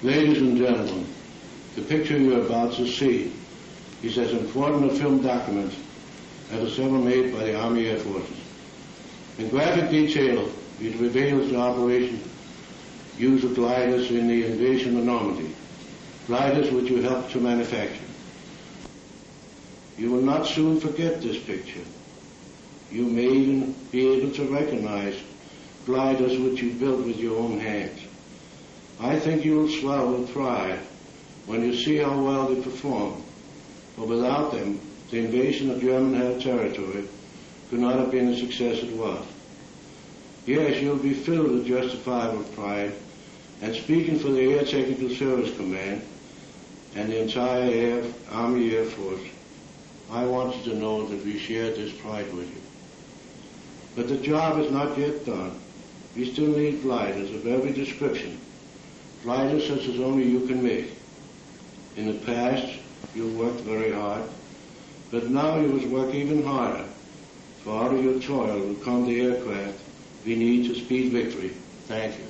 Ladies and gentlemen, the picture you're about to see is as important a film document as was ever made by the Army Air Forces. In graphic detail, it reveals the operation use of gliders in the invasion of Normandy, gliders which you helped to manufacture. You will not soon forget this picture. You may even be able to recognize gliders which you built with your own hands. I think you will swell with pride when you see how well they perform, for without them, the invasion of German-held territory could not have been the success it was. Yes, you'll be filled with justifiable pride, and speaking for the Air Technical Service Command and the entire Army Air Force, I want you to know that we share this pride with you. But the job is not yet done. We still need gliders of every description, gliders such as only you can make. In the past, you worked very hard, but now you must work even harder, for out of your toil will come the aircraft we need to speed victory. Thank you.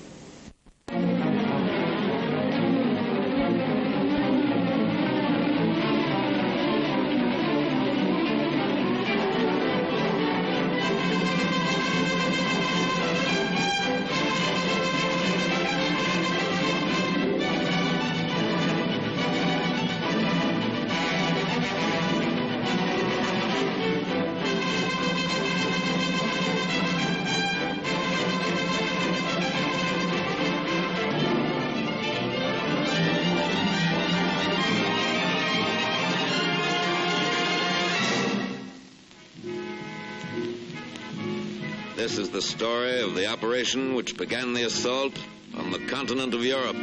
This is the story of the operation which began the assault on the continent of Europe.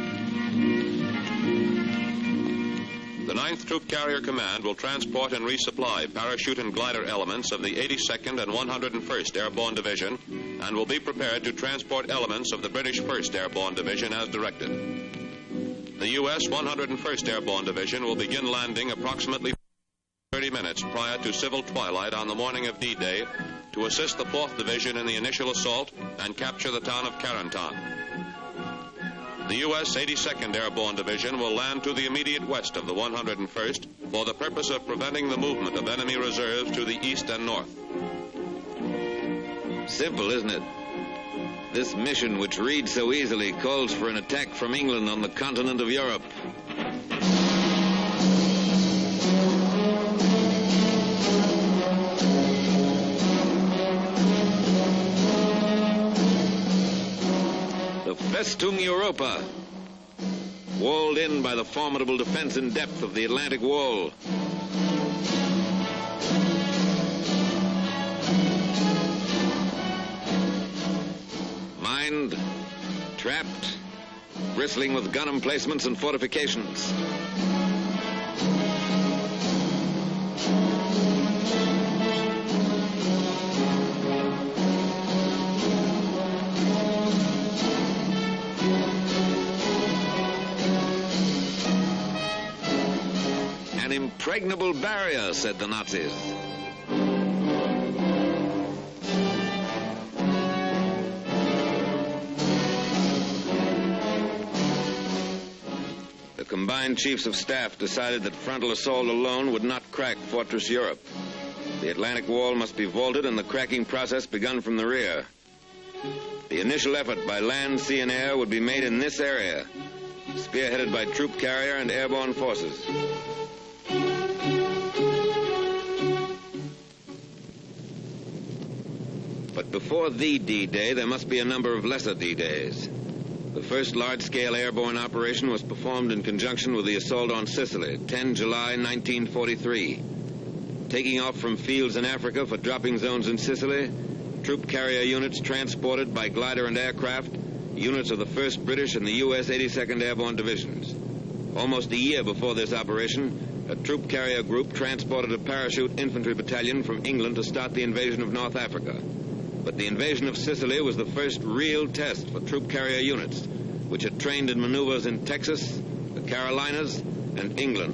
The 9th Troop Carrier Command will transport and resupply parachute and glider elements of the 82nd and 101st Airborne Division and will be prepared to transport elements of the British 1st Airborne Division as directed. The U.S. 101st Airborne Division will begin landing approximately 30 minutes prior to civil twilight on the morning of D-Day to assist the 4th Division in the initial assault and capture the town of Carentan. The U.S. 82nd Airborne Division will land to the immediate west of the 101st for the purpose of preventing the movement of enemy reserves to the east and north. Simple, isn't it? This mission, which reads so easily, calls for an attack from England on the continent of Europe. Festung Europa, walled in by the formidable defense in depth of the Atlantic Wall. Mined, trapped, bristling with gun emplacements and fortifications. An impregnable barrier, said the Nazis. The combined chiefs of staff decided that frontal assault alone would not crack Fortress Europe. The Atlantic Wall must be vaulted and the cracking process begun from the rear. The initial effort by land, sea, and air would be made in this area, spearheaded by troop carrier and airborne forces. But before the D-Day, there must be a number of lesser D-Days. The first large-scale airborne operation was performed in conjunction with the assault on Sicily, 10 July 1943. Taking off from fields in Africa for dropping zones in Sicily, troop carrier units transported by glider and aircraft, units of the 1st British and the U.S. 82nd Airborne Divisions. Almost a year before this operation, a troop carrier group transported a parachute infantry battalion from England to start the invasion of North Africa. But the invasion of Sicily was the first real test for troop carrier units, which had trained in maneuvers in Texas, the Carolinas, and England.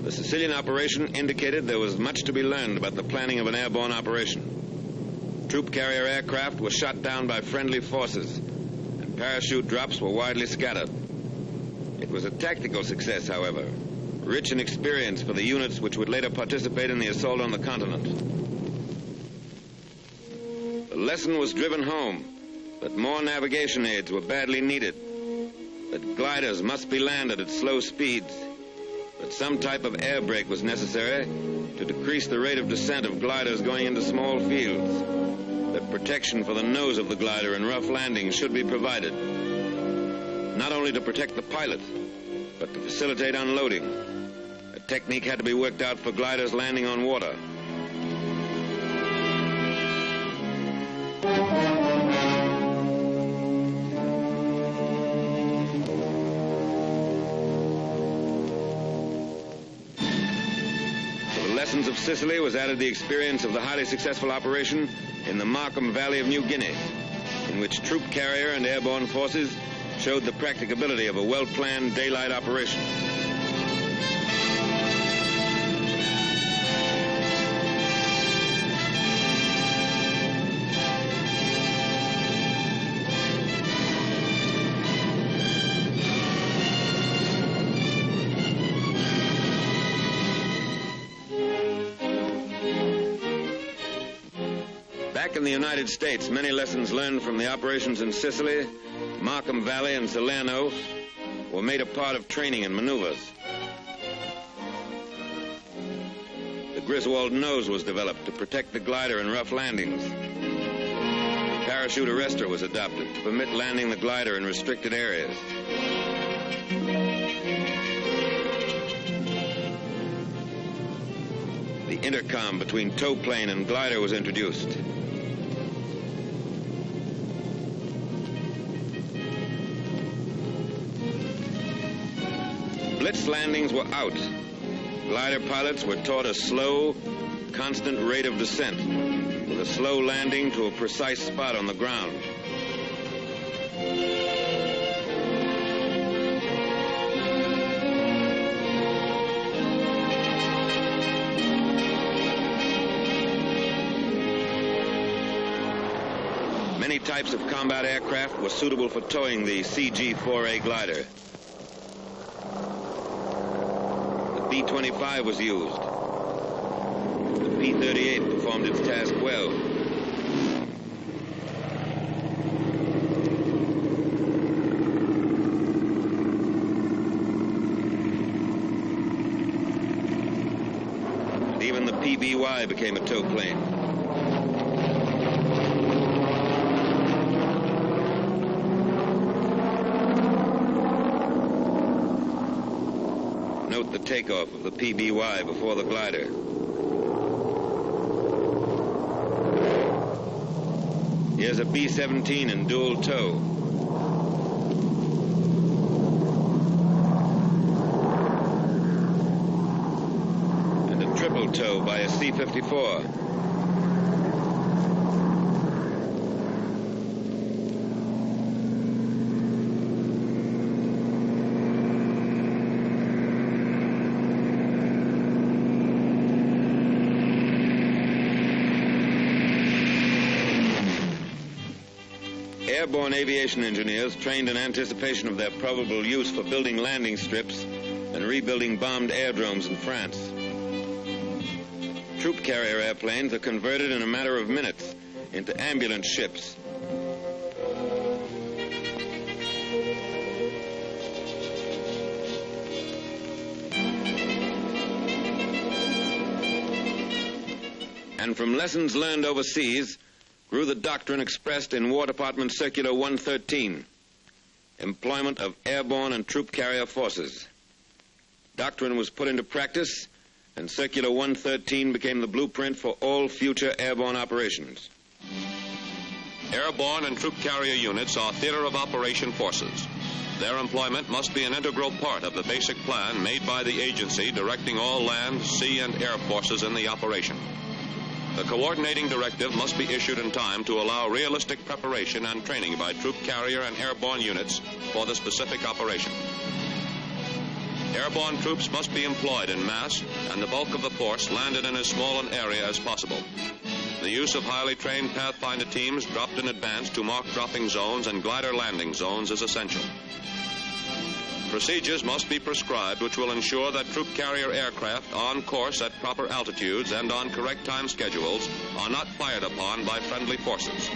The Sicilian operation indicated there was much to be learned about the planning of an airborne operation. Troop carrier aircraft were shot down by friendly forces, and parachute drops were widely scattered. It was a tactical success, however, rich in experience for the units which would later participate in the assault on the continent. The lesson was driven home that more navigation aids were badly needed, that gliders must be landed at slow speeds, that some type of air brake was necessary to decrease the rate of descent of gliders going into small fields, that protection for the nose of the glider in rough landings should be provided, not only to protect the pilot, but to facilitate unloading. A technique had to be worked out for gliders landing on water. Lessons of Sicily was added the experience of the highly successful operation in the Markham Valley of New Guinea, in which troop carrier and airborne forces showed the practicability of a well-planned daylight operation. Back in the United States, many lessons learned from the operations in Sicily, Markham Valley, and Salerno were made a part of training and maneuvers. The Griswold nose was developed to protect the glider in rough landings. The parachute arrestor was adopted to permit landing the glider in restricted areas. The intercom between tow plane and glider was introduced. Blitz landings were out. Glider pilots were taught a slow, constant rate of descent, with a slow landing to a precise spot on the ground. Many types of combat aircraft were suitable for towing the CG-4A glider. B-25 was used. The P-38 performed its task well. And even the PBY became a tow plane. Note the takeoff of the PBY before the glider. Here's a B-17 in dual tow. And a triple tow by a C-54. Airborne aviation engineers trained in anticipation of their probable use for building landing strips and rebuilding bombed aerodromes in France. Troop carrier airplanes are converted in a matter of minutes into ambulance ships. And from lessons learned overseas grew the doctrine expressed in War Department Circular 113, employment of airborne and troop carrier forces. Doctrine was put into practice, and Circular 113 became the blueprint for all future airborne operations. Airborne and troop carrier units are theater of operation forces. Their employment must be an integral part of the basic plan made by the agency directing all land, sea, and air forces in the operation. The coordinating directive must be issued in time to allow realistic preparation and training by troop carrier and airborne units for the specific operation. Airborne troops must be employed in mass, and the bulk of the force landed in as small an area as possible. The use of highly trained Pathfinder teams dropped in advance to mark dropping zones and glider landing zones is essential. Procedures must be prescribed which will ensure that troop carrier aircraft on course at proper altitudes and on correct time schedules are not fired upon by friendly forces.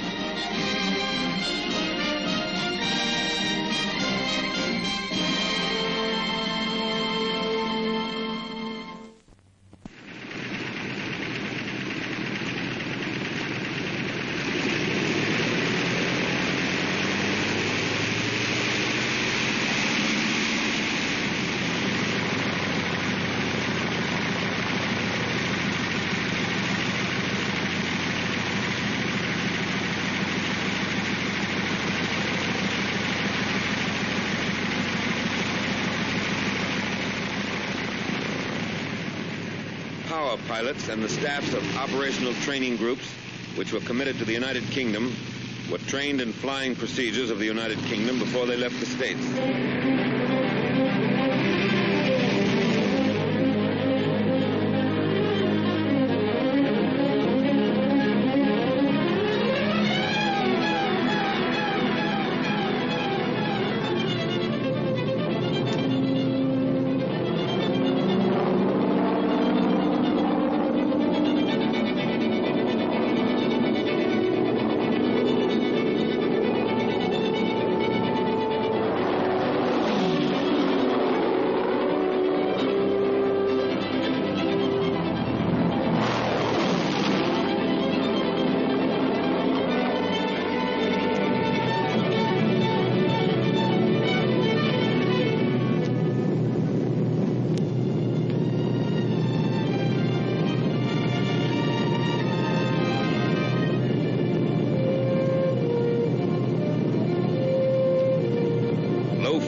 Power pilots and the staffs of operational training groups, which were committed to the United Kingdom, were trained in flying procedures of the United Kingdom before they left the States.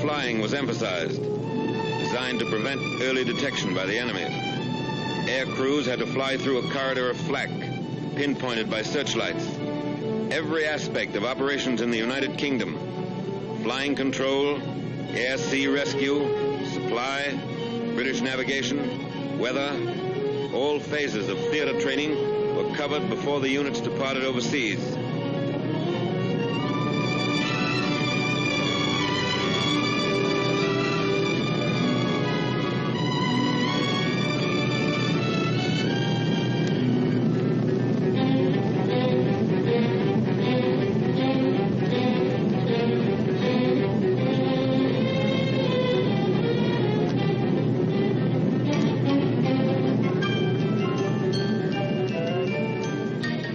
Flying was emphasized, designed to prevent early detection by the enemy. Air crews had to fly through a corridor of flak, pinpointed by searchlights. Every aspect of operations in the United Kingdom, flying control, air-sea rescue, supply, British navigation, weather, all phases of theater training were covered before the units departed overseas.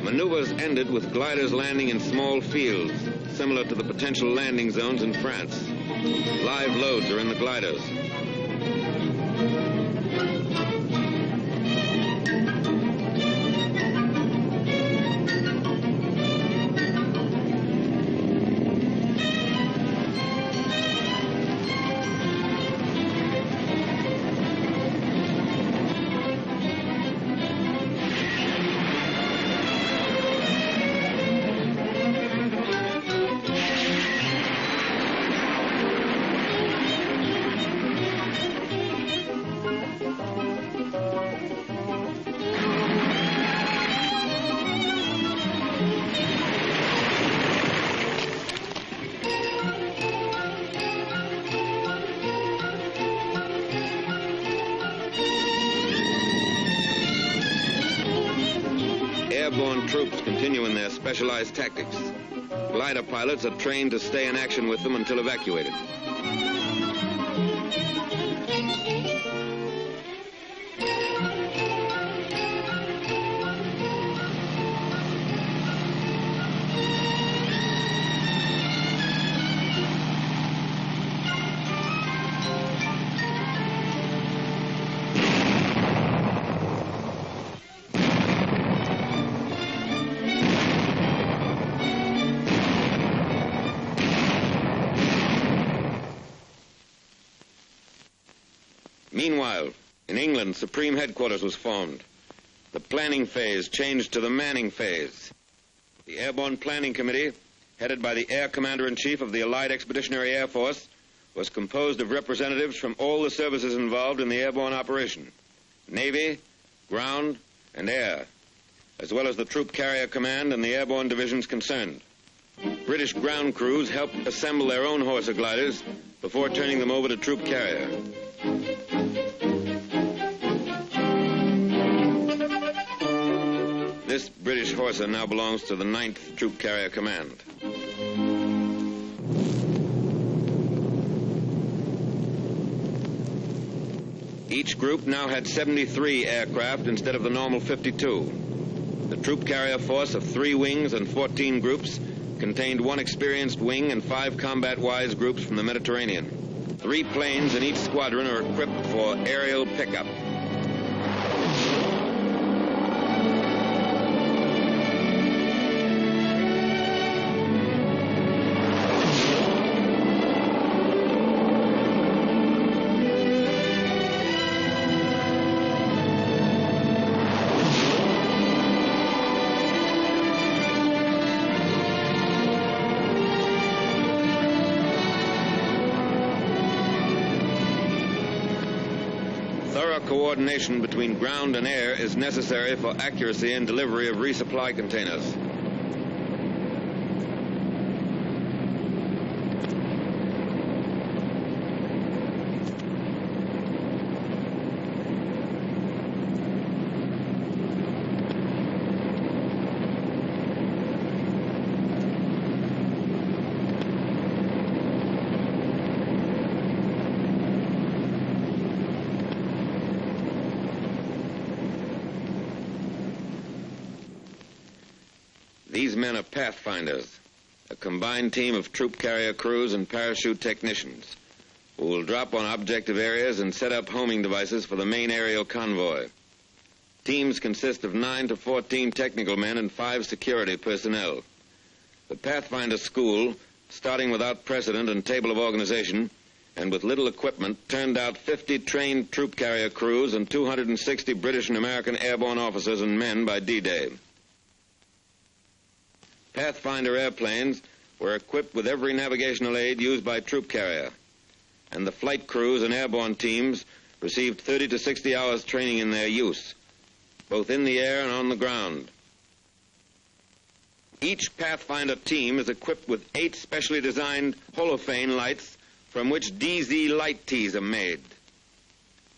Maneuvers ended with gliders landing in small fields, similar to the potential landing zones in France. Live loads are in the gliders. Airborne troops continue in their specialized tactics. Glider pilots are trained to stay in action with them until evacuated. Meanwhile, in England, Supreme Headquarters was formed. The planning phase changed to the manning phase. The Airborne Planning Committee, headed by the Air Commander-in-Chief of the Allied Expeditionary Air Force, was composed of representatives from all the services involved in the airborne operation, Navy, ground, and air, as well as the Troop Carrier Command and the airborne divisions concerned. British ground crews helped assemble their own Horsa gliders before turning them over to Troop Carrier. This British Horsa now belongs to the 9th Troop Carrier Command. Each group now had 73 aircraft instead of the normal 52. The troop carrier force of 3 wings and 14 groups contained 1 experienced wing and 5 combat-wise groups from the Mediterranean. 3 planes in each squadron are equipped for aerial pickup. Coordination between ground and air is necessary for accuracy in delivery of resupply containers. These men are Pathfinders, a combined team of troop carrier crews and parachute technicians who will drop on objective areas and set up homing devices for the main aerial convoy. Teams consist of 9 to 14 technical men and 5 security personnel. The Pathfinder school, starting without precedent and table of organization, and with little equipment, turned out 50 trained troop carrier crews and 260 British and American airborne officers and men by D-Day. Pathfinder airplanes were equipped with every navigational aid used by troop carrier, and the flight crews and airborne teams received 30 to 60 hours training in their use, both in the air and on the ground. Each Pathfinder team is equipped with 8 specially designed holophane lights from which DZ light tees are made.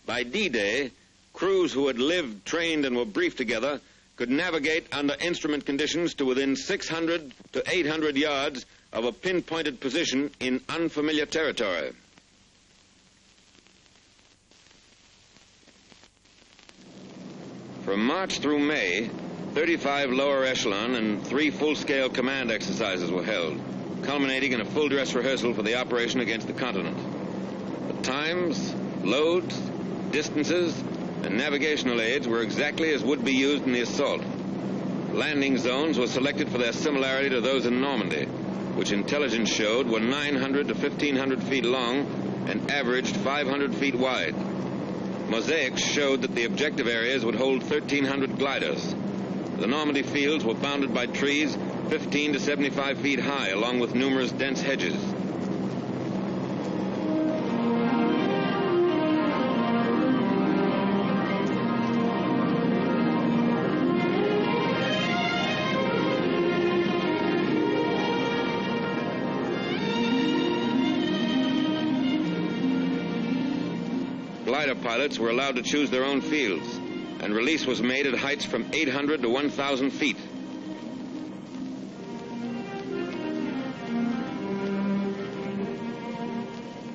By D-Day, crews who had lived, trained, and were briefed together could navigate under instrument conditions to within 600 to 800 yards of a pinpointed position in unfamiliar territory. From March through May, 35 lower echelon and 3 full-scale command exercises were held, culminating in a full-dress rehearsal for the operation against the continent. The times, loads, distances, and navigational aids were exactly as would be used in the assault. Landing zones were selected for their similarity to those in Normandy, which intelligence showed were 900 to 1,500 feet long and averaged 500 feet wide. Mosaics showed that the objective areas would hold 1,300 gliders. The Normandy fields were bounded by trees 15 to 75 feet high, along with numerous dense hedges. Glider pilots were allowed to choose their own fields, and release was made at heights from 800 to 1,000 feet.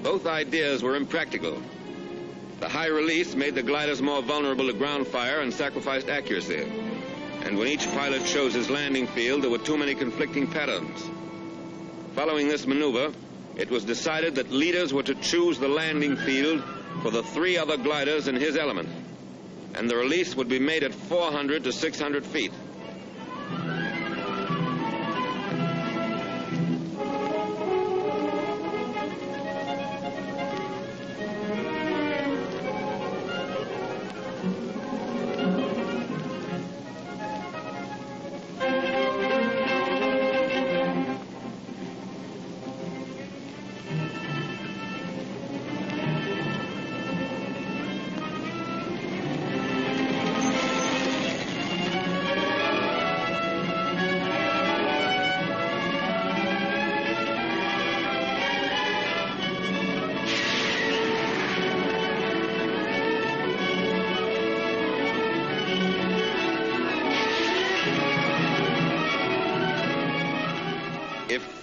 Both ideas were impractical. The high release made the gliders more vulnerable to ground fire and sacrificed accuracy. And when each pilot chose his landing field, there were too many conflicting patterns. Following this maneuver, it was decided that leaders were to choose the landing field for the 3 other gliders in his element, and the release would be made at 400 to 600 feet.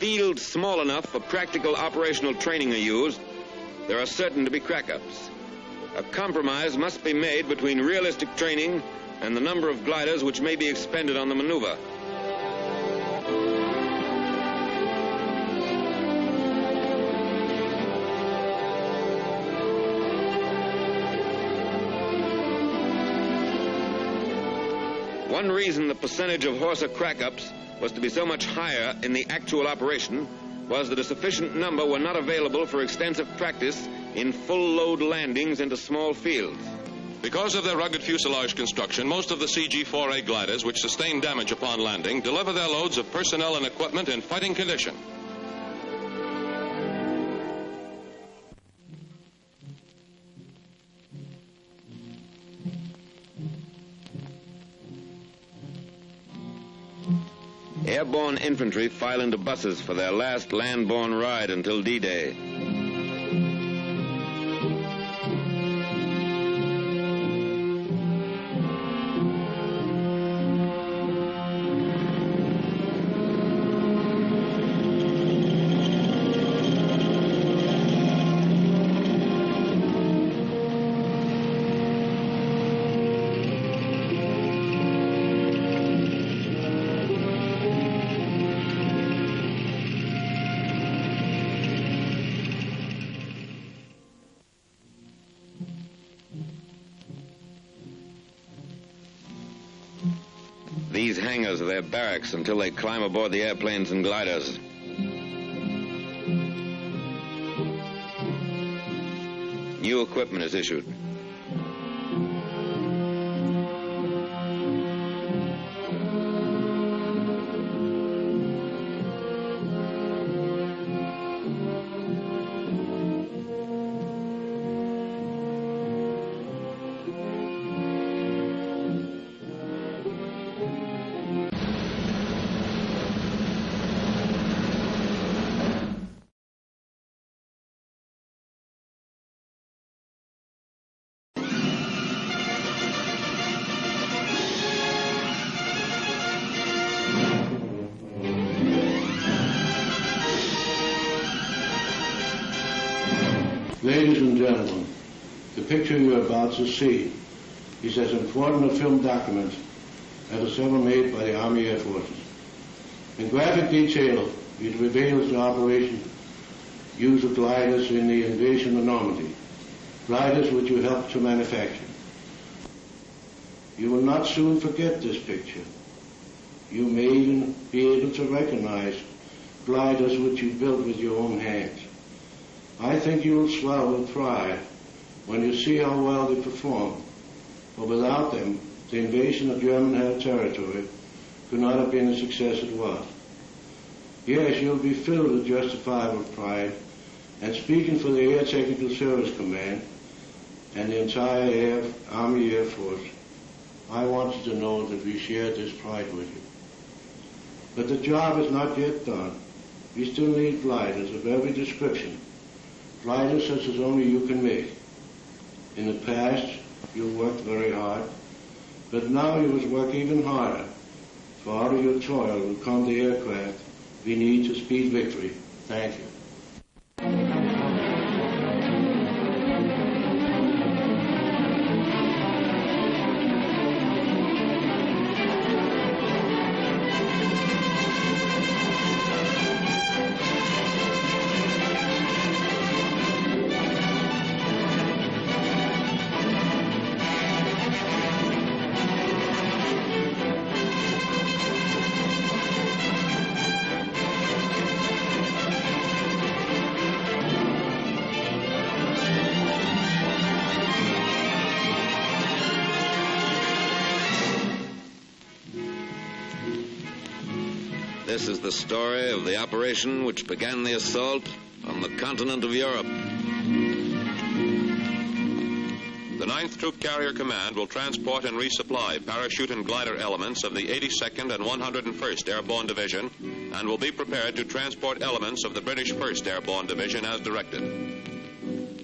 fields small enough for practical operational training are used, there are certain to be crack-ups. A compromise must be made between realistic training and the number of gliders which may be expended on the maneuver. One reason the percentage of Horsa crack-ups was to be so much higher in the actual operation was that a sufficient number were not available for extensive practice in full-load landings into small fields. Because of their rugged fuselage construction, most of the CG-4A gliders which sustain damage upon landing deliver their loads of personnel and equipment in fighting condition. Airborne infantry file into buses for their last land-borne ride until D-Day. These hangars are their barracks until they climb aboard the airplanes and gliders. New equipment is issued. Ladies and gentlemen, the picture you're about to see is as important a film document as was ever made by the Army Air Forces. In graphic detail, it reveals the operation use of gliders in the invasion of Normandy, gliders which you helped to manufacture. You will not soon forget this picture. You may even be able to recognize gliders which you built with your own hands. I think you will swell with pride when you see how well they perform, for without them, the invasion of German-held territory could not have been the success it was. Yes, you'll be filled with justifiable pride, and speaking for the Air Technical Service Command and the entire Army Air Force, I want you to know that we share this pride with you. But the job is not yet done. We still need gliders of every description, gliders such as only you can make. In the past, you worked very hard, but now you must work even harder, for out of your toil will come the aircraft we need to speed victory. Thank you. This is the story of the operation which began the assault on the continent of Europe. The 9th Troop Carrier Command will transport and resupply parachute and glider elements of the 82nd and 101st Airborne Division and will be prepared to transport elements of the British 1st Airborne Division as directed.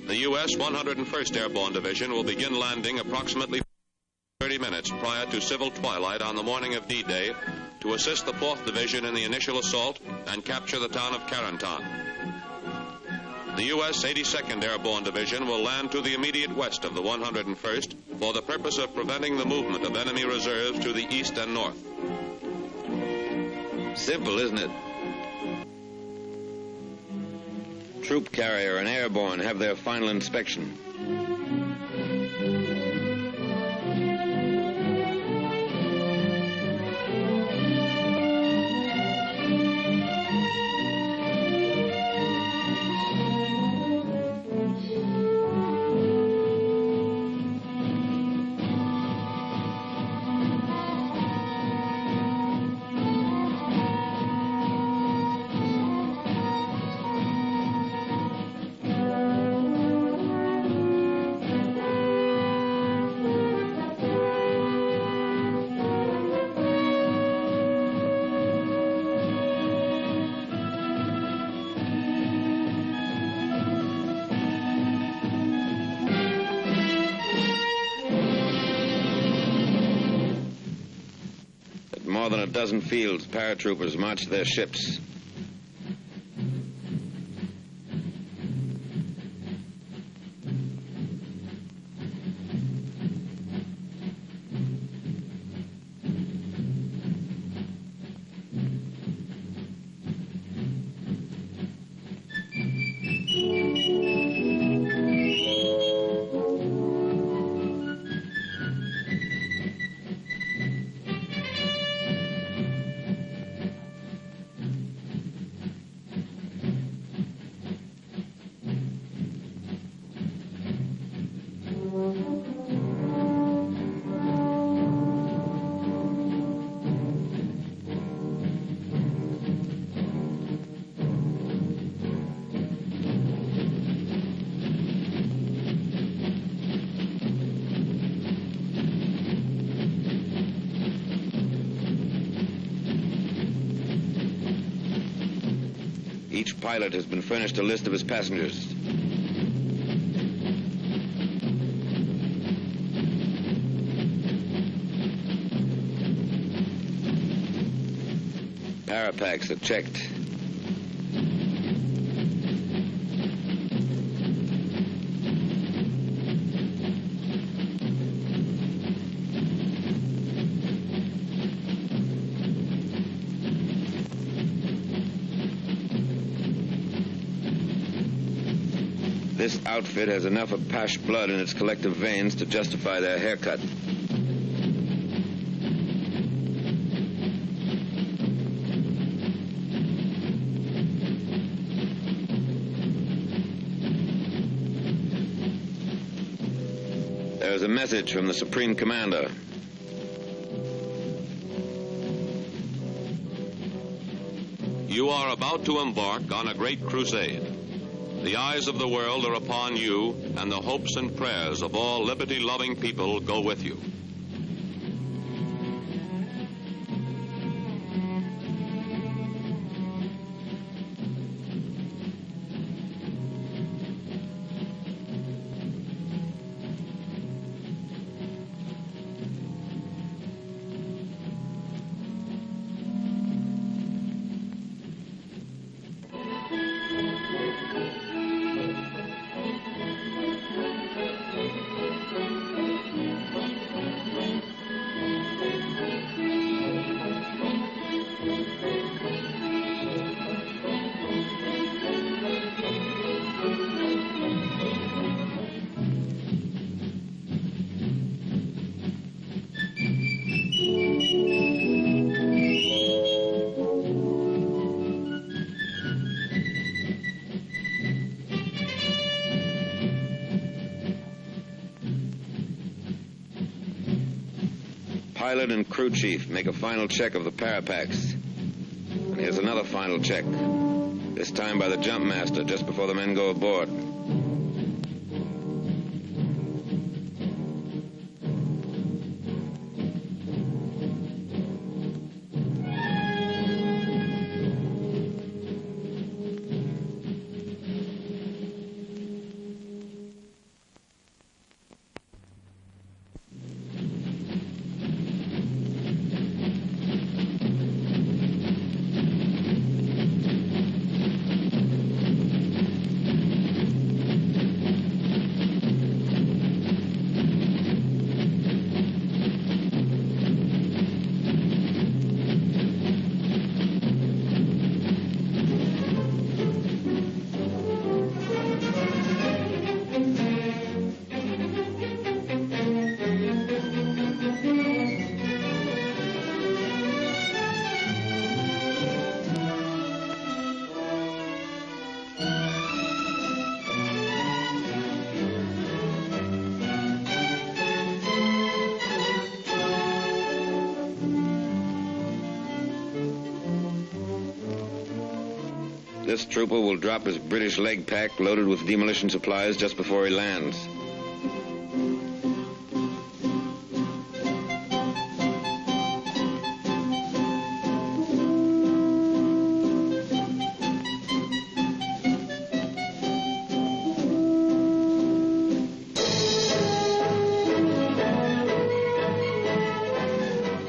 The U.S. 101st Airborne Division will begin landing approximately 30 minutes prior to civil twilight on the morning of D-Day to assist the 4th Division in the initial assault and capture the town of Carentan. The U.S. 82nd Airborne Division will land to the immediate west of the 101st for the purpose of preventing the movement of enemy reserves to the east and north. Simple, isn't it? Troop carrier and airborne have their final inspection. More than a dozen fields, paratroopers march their ships. Each pilot has been furnished a list of his passengers. Parapacks are checked. This outfit has enough Apache blood in its collective veins to justify their haircut. There's a message from the Supreme Commander. You are about to embark on a great crusade. The eyes of the world are upon you, and the hopes and prayers of all liberty-loving people go with you. Pilot and crew chief make a final check of the parapacks. And here's another final check, this time by the jump master just before the men go aboard. This trooper will drop his British leg pack loaded with demolition supplies just before he lands.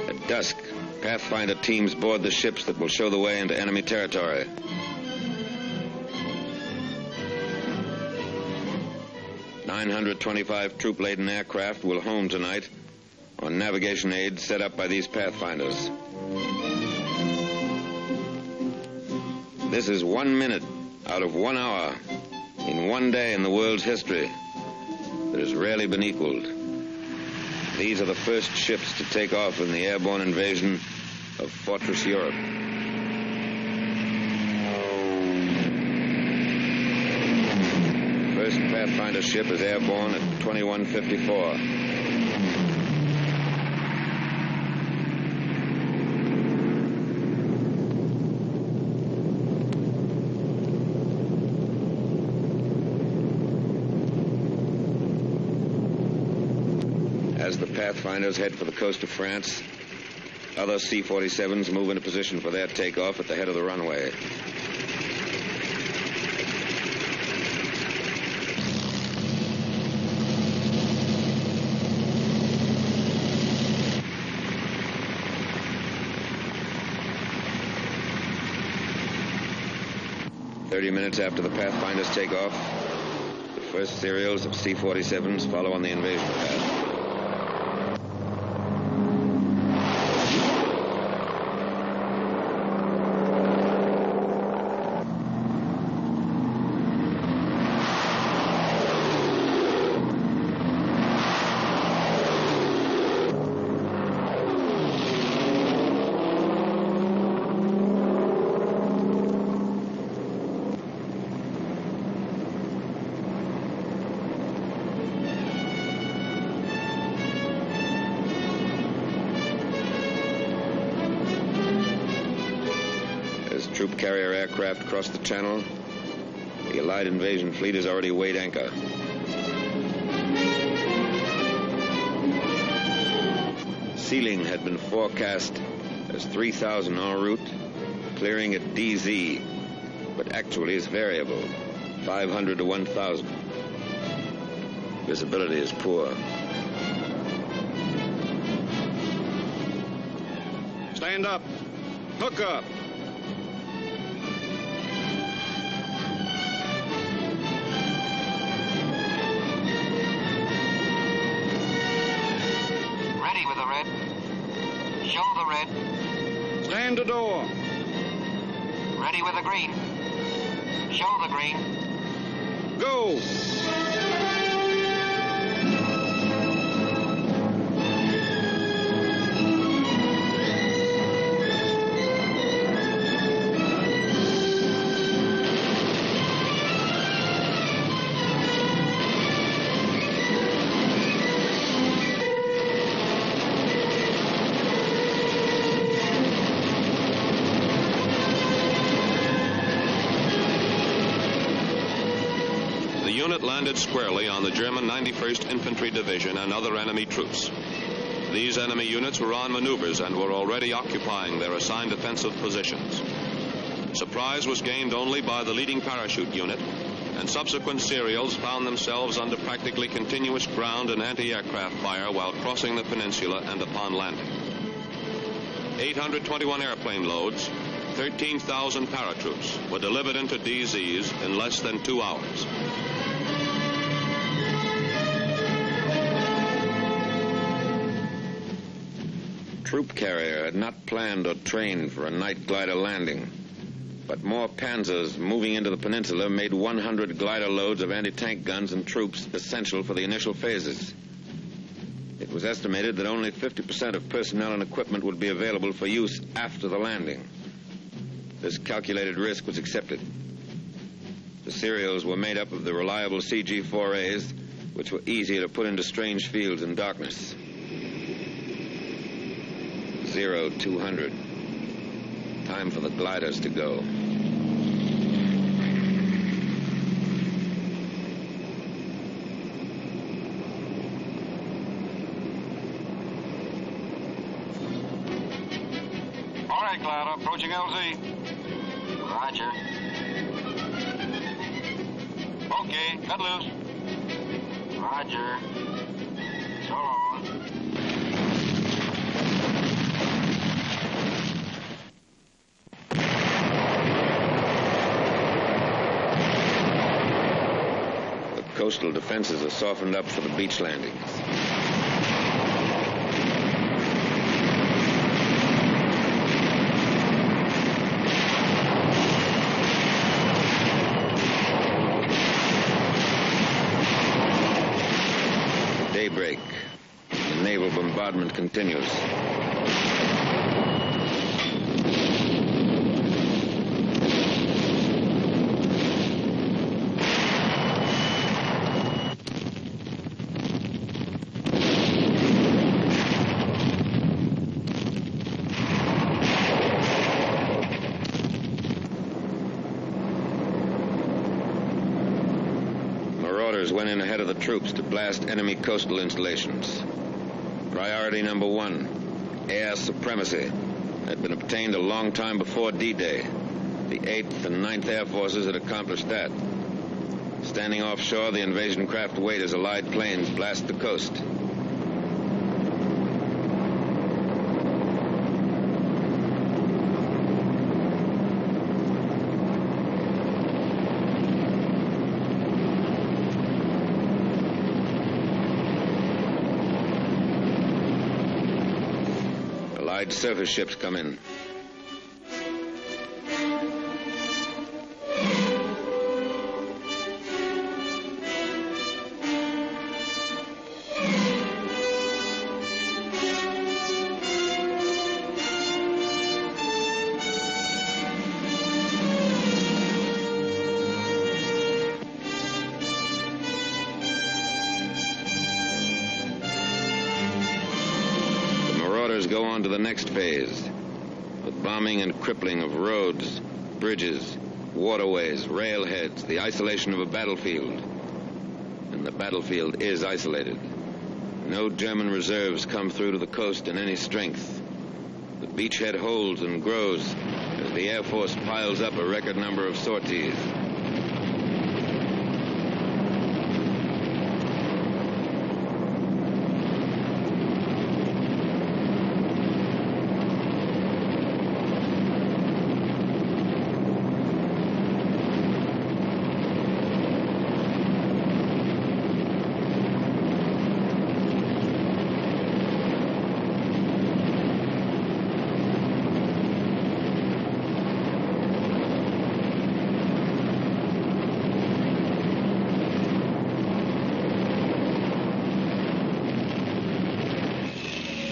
At dusk, Pathfinder teams board the ships that will show the way into enemy territory. .925 troop-laden aircraft will home tonight on navigation aids set up by these Pathfinders. This is 1 minute out of 1 hour in one day in the world's history that has rarely been equaled. These are the first ships to take off in the airborne invasion of Fortress Europe. First Pathfinder ship is airborne at 21:54. As the Pathfinders head for the coast of France, other C-47s move into position for their takeoff at the head of the runway. .30 minutes after the Pathfinders take off, the first serials of C-47s follow on the invasion path. Troop carrier aircraft cross the channel. The Allied invasion fleet has already weighed anchor. Sealing had been forecast as 3,000 en route, clearing at DZ, but actually is variable, 500 to 1,000. Visibility is poor. Stand up. Hook up. Show the red. Stand to door. Ready with the green. Show the green. Go. Landed squarely on the German 91st Infantry Division and other enemy troops. These enemy units were on maneuvers and were already occupying their assigned defensive positions. Surprise was gained only by the leading parachute unit, and subsequent serials found themselves under practically continuous ground and anti-aircraft fire while crossing the peninsula and upon landing. 821 airplane loads, 13,000 paratroops were delivered into DZs in less than 2 hours. Troop carrier had not planned or trained for a night glider landing, but more panzers moving into the peninsula made 100 glider loads of anti-tank guns and troops essential for the initial phases. It was estimated that only 50% of personnel and equipment would be available for use after the landing. This calculated risk was accepted. The serials were made up of the reliable CG-4As, which were easier to put into strange fields in darkness. 0200. Time for the gliders to go. right, glider. Approaching LZ. Roger. Okay, cut loose. Roger. So long. The coastal defenses are softened up for the beach landings. Daybreak. The naval bombardment continues. Went in ahead of the troops to blast enemy coastal installations. Priority number 1, air supremacy, had been obtained a long time before D-Day. The 8th and 9th Air Forces had accomplished that. Standing offshore, the invasion craft wait as Allied planes blast the coast. Allied surface ships come in. Go on to the next phase, the bombing and crippling of roads, bridges, waterways, railheads, the isolation of a battlefield. And the battlefield is isolated. No German reserves come through to the coast in any strength. The beachhead holds and grows as the Air Force piles up a record number of sorties.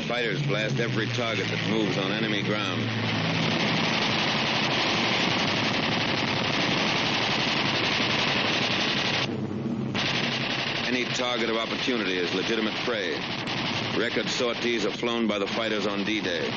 Fighters blast every target that moves on enemy ground. Any target of opportunity is legitimate prey. Record sorties are flown by the fighters on D-Day.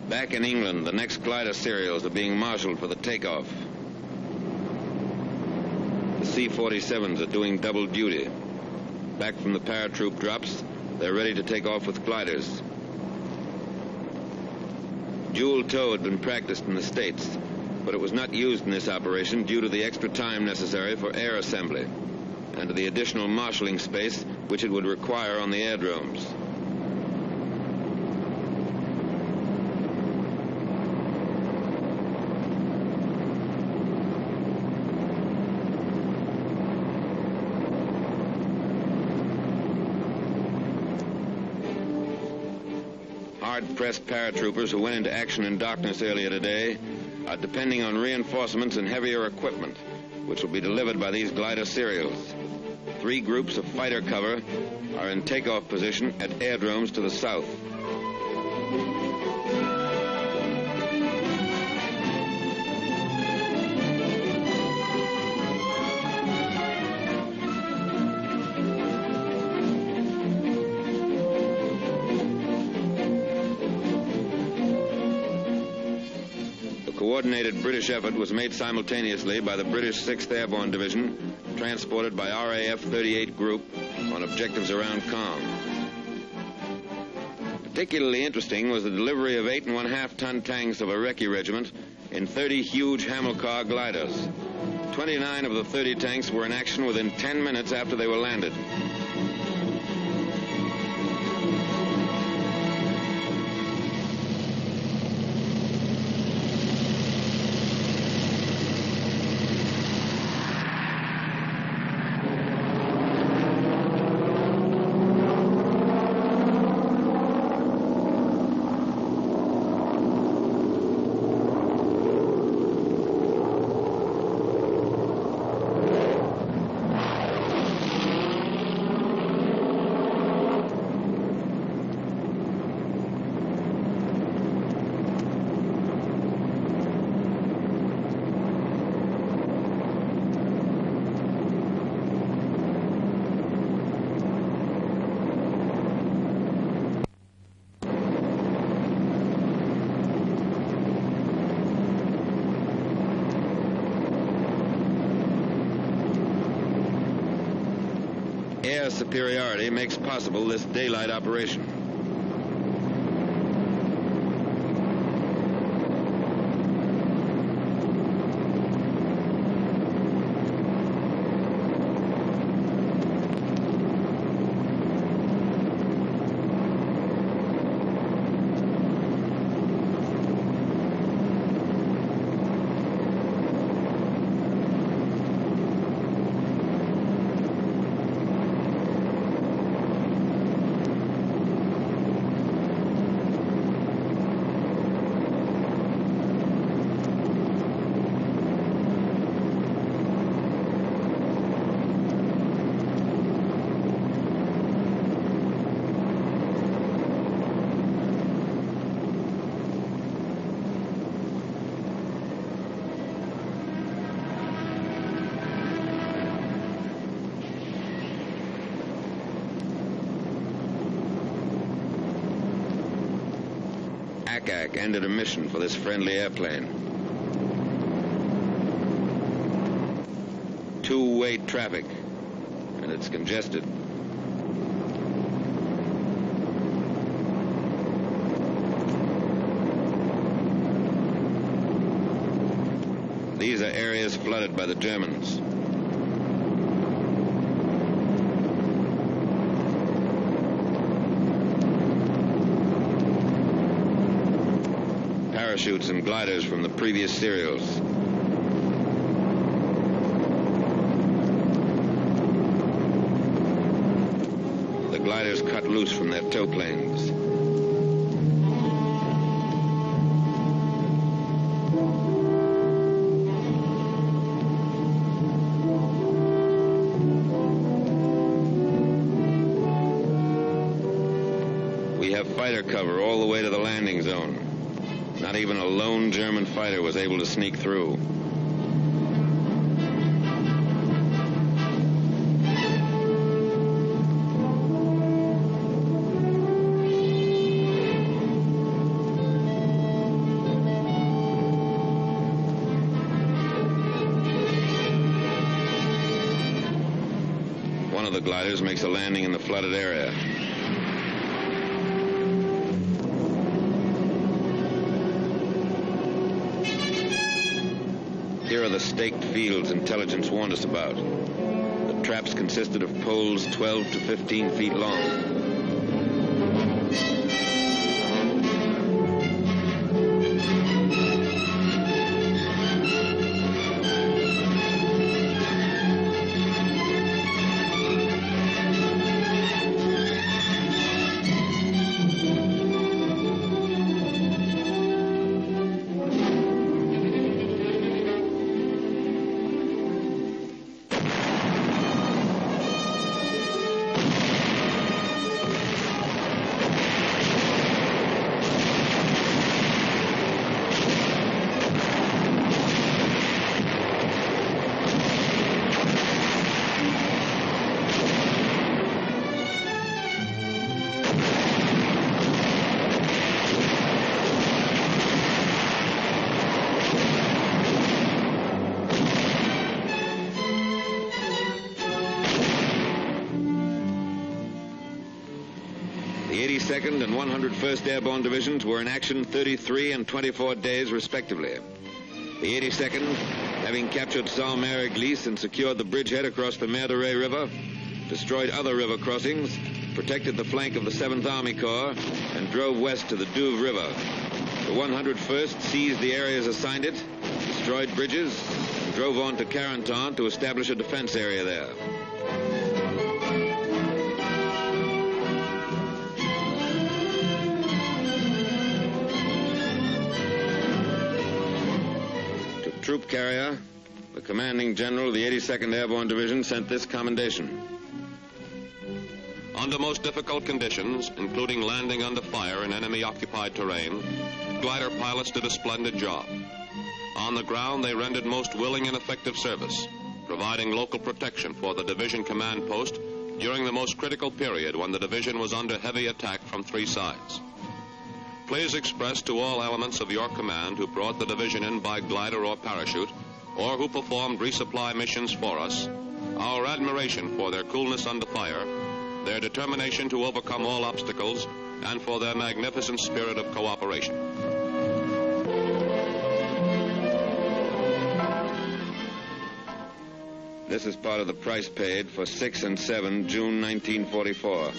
Back in England, the next glider serials are being marshaled for the takeoff. The C-47s are doing double duty. Back from the paratroop drops, they're ready to take off with gliders. Dual tow had been practiced in the States, but it was not used in this operation due to the extra time necessary for air assembly and to the additional marshalling space which it would require on the aerodromes. Hard-pressed paratroopers who went into action in darkness earlier today are depending on reinforcements and heavier equipment, which will be delivered by these glider serials. 3 groups of fighter cover are in takeoff position at aerodromes to the south. The coordinated British effort was made simultaneously by the British 6th Airborne Division, transported by RAF 38 Group on objectives around Caen. Particularly interesting was the delivery of 8.5-ton tanks of a Recce regiment in 30 huge Hamilcar gliders. 29 of the 30 tanks were in action within 10 minutes after they were landed. Air superiority makes possible this daylight operation. ACAC ended a mission for this friendly airplane. Two-way traffic, and it's congested. These are areas flooded by the Germans. Parachutes and gliders from the previous serials. The gliders cut loose from their tow planes. We have fighter cover all the way to the landing zone. Not even a lone German fighter was able to sneak through. One of the gliders makes a landing in the flooded area. Here are the staked fields intelligence warned us about. The traps consisted of poles 12 to 15 feet long. The 82nd and 101st Airborne Divisions were in action 33 and 24 days, respectively. The 82nd, having captured Saint-Mère-Église and secured the bridgehead across the Mer de Ray River, destroyed other river crossings, protected the flank of the 7th Army Corps, and drove west to the Douve River. The 101st seized the areas assigned it, destroyed bridges, and drove on to Carentan to establish a defense area there. Troop carrier, the commanding general of the 82nd Airborne Division sent this commendation. Under most difficult conditions, including landing under fire in enemy-occupied terrain, glider pilots did a splendid job. On the ground, they rendered most willing and effective service, providing local protection for the division command post during the most critical period when the division was under heavy attack from three sides. Please express to all elements of your command who brought the division in by glider or parachute, or who performed resupply missions for us, our admiration for their coolness under fire, their determination to overcome all obstacles, and for their magnificent spirit of cooperation. This is part of the price paid for 6 and 7 June 1944.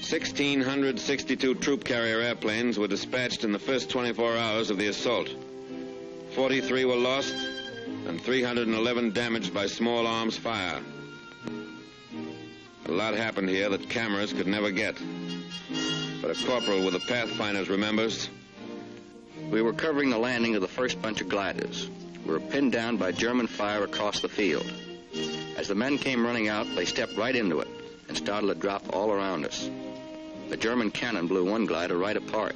$1,662 troop carrier airplanes were dispatched in the first 24 hours of the assault. 43 were lost and 311 damaged by small arms fire. A lot happened here that cameras could never get. But a corporal with the Pathfinders remembers. We were covering the landing of the first bunch of gliders. We were pinned down by German fire across the field. As the men came running out, they stepped right into it and started to drop all around us. The German cannon blew one glider right apart.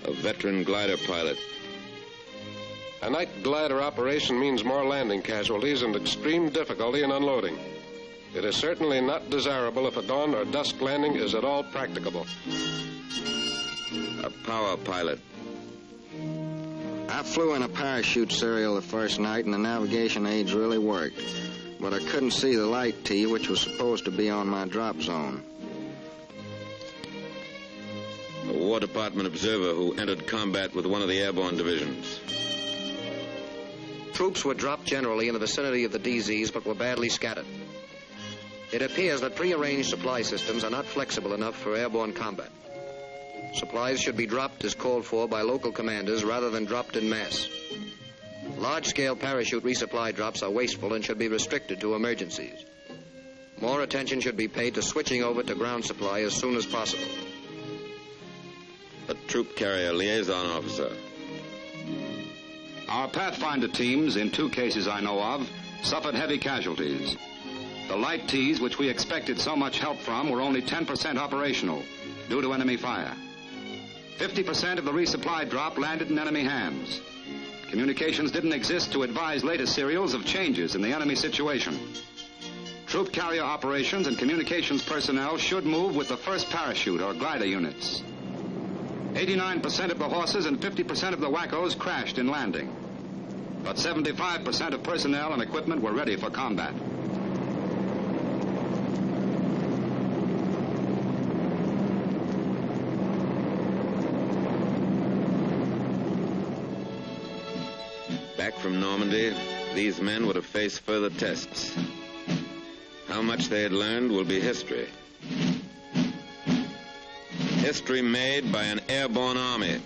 A veteran glider pilot. A night glider operation means more landing casualties and extreme difficulty in unloading. It is certainly not desirable if a dawn or dusk landing is at all practicable. A power pilot. I flew in a parachute serial the first night, and the navigation aids really worked. But I couldn't see the light T, which was supposed to be on my drop zone. A War Department observer who entered combat with one of the airborne divisions. Troops were dropped generally in the vicinity of the DZs, but were badly scattered. It appears that prearranged supply systems are not flexible enough for airborne combat. Supplies should be dropped as called for by local commanders rather than dropped in mass. Large-scale parachute resupply drops are wasteful and should be restricted to emergencies. More attention should be paid to switching over to ground supply as soon as possible. A troop carrier liaison officer. Our Pathfinder teams, in 2 cases I know of, suffered heavy casualties. The light Ts, which we expected so much help from, were only 10% operational due to enemy fire. 50% of the resupply drop landed in enemy hands. Communications didn't exist to advise later serials of changes in the enemy situation. Troop carrier operations and communications personnel should move with the first parachute or glider units. 89% of the horses and 50% of the wackos crashed in landing. But 75% of personnel and equipment were ready for combat. from Normandy, these men would have faced further tests. How much they had learned will be history. History made by an airborne army.